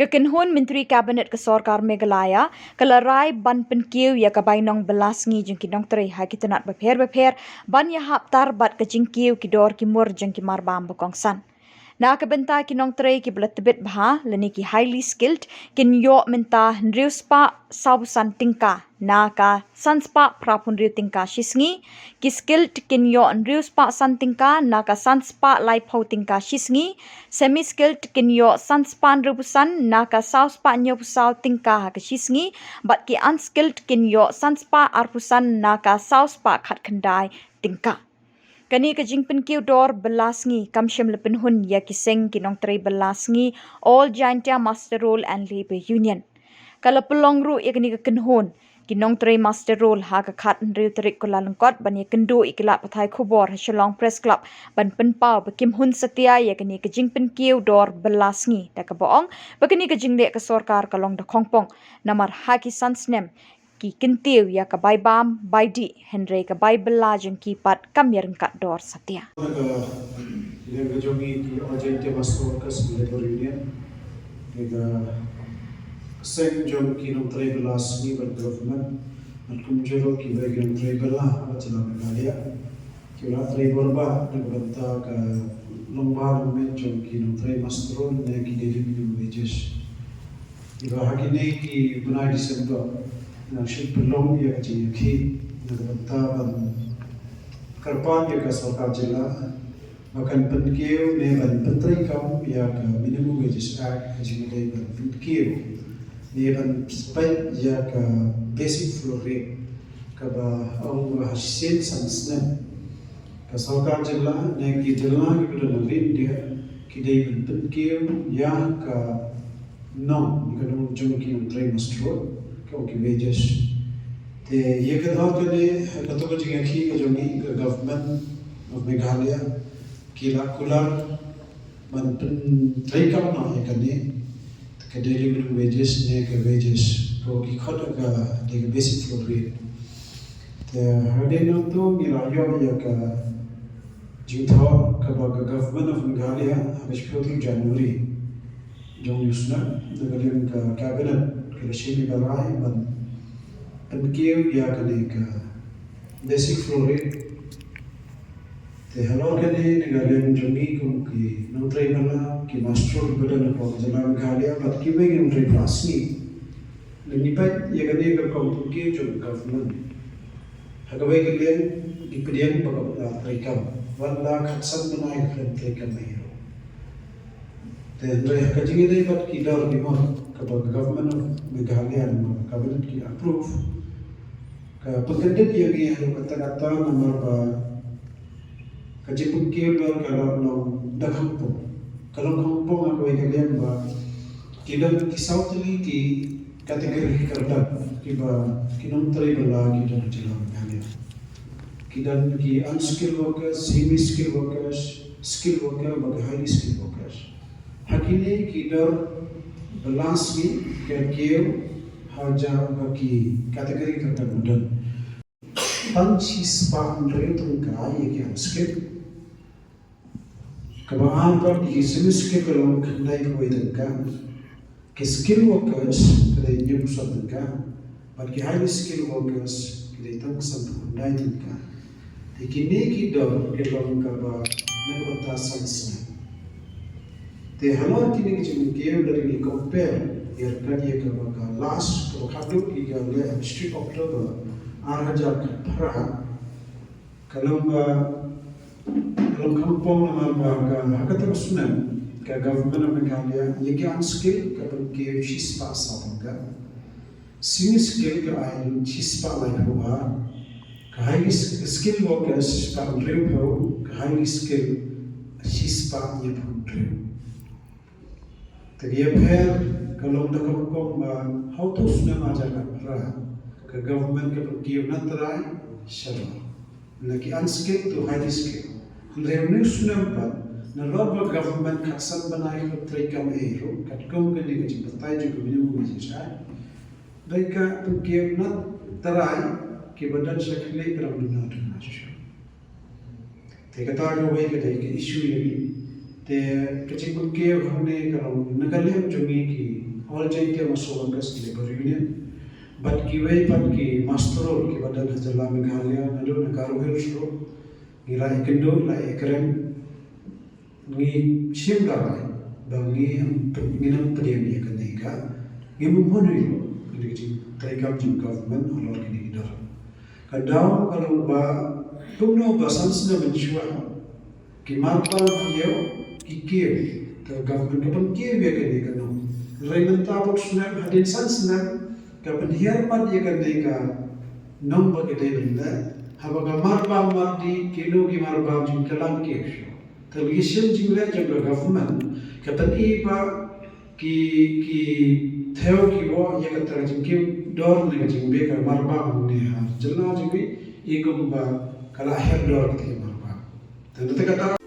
Kekenhun Menteri Kabinet ke Sorkar Meghalaya kelarai ban penkiu ya kabainong belasngi jengki nong teri ha kita nak beper ban ya hap tarbat ke jengkiu ki dor ki mur jengki marbam bekongsan. Na kebentar ki nong teri ki belat tebet bah leni ki highly skilled kin yo menta nriuspa sausan tingka na ka sanspa prapun riu tingka shisngi ki skilled kin yo nriuspa san tingka na ka sanspa laipau tingka shisngi semi skilled kin yo sanspa nrubusan na ka sauspa nyopusau tingka ha ka shisngi but ki unskilled kin yo sanspa arpusan na ka sauspa khat khandai tingka. Kani ka jingpen kiu dor belasngi kamshim lepin hun ya kiseng kinong teri belasngi all Jaintia Master Roll and Labor Union. Kalau pelong ru ya kani ka kenhun kinong teri Master Roll ha ka khat nriu terik kula lengkot ban ya kendo ikila pathai khubor Shillong Press Club ban penpau bekim hun setia ya kani ka jingpen kiu dor belasngi da ka boong bakani ka jingle ka sorkar kalong da khongpong namar haki sansnem ki kintiu ya ka bai bam bai di Henry ka bai bela jeng ki pat kamyer kat dor satia. Yang jogi ki Jaintia Master Workers Labor Union, yang seng jom ki nong teri belas ni bergovernment, atkum jero ki bagi nong teri belah macam Meghalaya, ki ulah teri berba nak benta ke lomba men jom ki nong teri Master Roll ne ki daily minimum wages. Iba hakini ki bunai Disember. Nasyid belum ya kecil negara ban kerpan ya ke Sorkar Jilla bahkan penkiu ne ban penteri kam ya ke minimum wages act jadi ban penkiu ne ban spend ya ke basic floor rate ke ba ang hasil sansne ke Sorkar Jilla ne ki Jilla ki dah rin dia ki dai ban penkiu ya ke non ke dong jom ki menteri Master की wages ते ये कदम के लिए कतो को जगह की जो नी गवर्नमेंट ऑफ मेघालय किला कुलर मंत्रण ट्रेन का ना ये करने के डेली मिनिमम wages ने के wages को की खत का एक बेसिक फ्लोर रेट ते हर दिन तो मिला यो या का जुथा का गवर्नमेंट ऑफ मेघालय हमें शुरू जनवरी जो न्यूज़ ना नगलियन का cabinet Kelebihan berai ban penkiu ya kali ke basic floor rate te halor kali negara jongi kum ki notrai bala ki master bedan ko jala Meghalaya bat ki bagi notrai plasni lenipat ya kali ke kompuki jo government hagabai kalian di pedian pakap rekam wala khatsan banai khan rekam mai te ndai hakajingi dai bat ki dar di mo kepada government of Meghalaya dan cabinet ki approve ke pengendit yang ia kata-kata nomor ba kajipun ki dor kalau long dah kampung aku kalian ba kidan kisau tali ki kategori kerja ki ba kinon teri bala ki dan jalan Meghalaya kidan ki unskilled workers semi skilled workers skilled worker ba highly skilled workers hakini kidar belasmi kerkiu hajar bagi kategori kata mudan panci span retung kai yang skip kebahan per di semi skip kalau kendai kau idengkan ke skill workers kedai nyusat dengkan bagi highly skill workers kedai tangsan kendai dengkan dikini kidor kelong kaba negara sansnya ते हमार किने के चीज़ केव dari ni compare यार करिए कब का last तो खादू की गया स्ट्रीट अक्टूबर 8,000 फरा कलंगा kampung nama baga hakata sunan ka government of Meghalaya ये क्या unskilled का पर केव शिस्पा साबंगा semi skilled का आई शिस्पा लाइक हुआ का highly skilled workers का ड्रिव हो का highly skilled शिस्पा ये ड्रिव Tapi kalau dah kampung how to sudah majalah perah ke government ke pergi nanterai syarah lagi unskilled to highly skilled. Revenue sudah empat. Nalor government kaksan banai ke terikam ero kat kau ke ni kecil betai juga minimum wages. Mereka pergi nanterai ke badan sekali kerana dunia internasional. Tapi kata kau baik ke isu ini. ते कच्ची कुक्के हमने करो नगलियम जोगी की all jente masuk Workers Labor Union. But kiway pat ki masterol ki badan hajala Meghalaya nado nakaruhir sro ngira ikendo la ekrem ngi shimla rai bangi nginam pediam ya kanega ngimu monoi jadi taikam jim government alor kini idar kadau kalau ba tumno basan sna menchua ki marpal yo ki kiev the government kapan kiev ya kanega no raimenta pot sna hadin san sna kapan hiar pat ya kanega nom ba kete benda habaga marba mardi kilo ki marba jim kalang kiev Television jingla jangla government kapan iba ki theo ki wo ya kata jingkim dor ne jingbe ka marba ne ha jalla jingbi igum ba kala her dor ki marba. Tanda kata